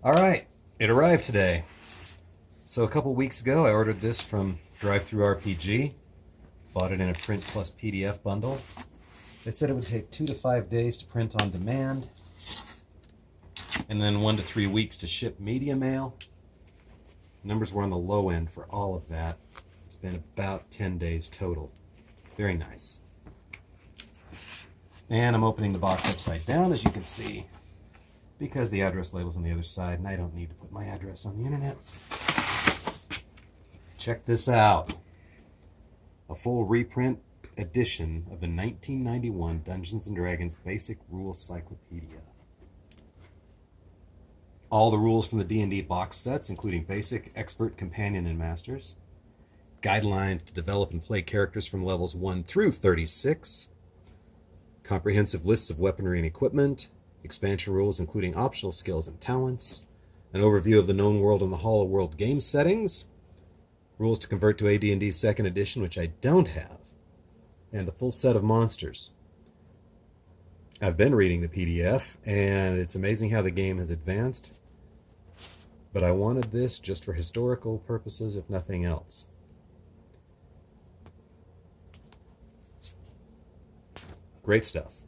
All right, it arrived today. So a couple weeks ago, I ordered this from DriveThruRPG. Bought it in a print plus PDF bundle. They said it would take 2 to 5 days to print on demand, and then 1 to 3 weeks to ship media mail. Numbers were on the low end for all of that. It's been about 10 days total. Very nice. And I'm opening the box upside down, as you can see, because the address label's on the other side, and I don't need to put my address on the internet. Check this out. A full reprint edition of the 1991 Dungeons & Dragons Basic Rules Cyclopedia. All the rules from the D&D box sets, including Basic, Expert, Companion, and Masters. Guidelines to develop and play characters from levels 1 through 36. Comprehensive lists of weaponry and equipment. Expansion rules including optional skills and talents. An overview of the known world and the Hollow World game settings. Rules to convert to AD&D 2nd edition, which I don't have. And a full set of monsters. I've been reading the PDF, and it's amazing how the game has advanced. But I wanted this just for historical purposes, if nothing else. Great stuff.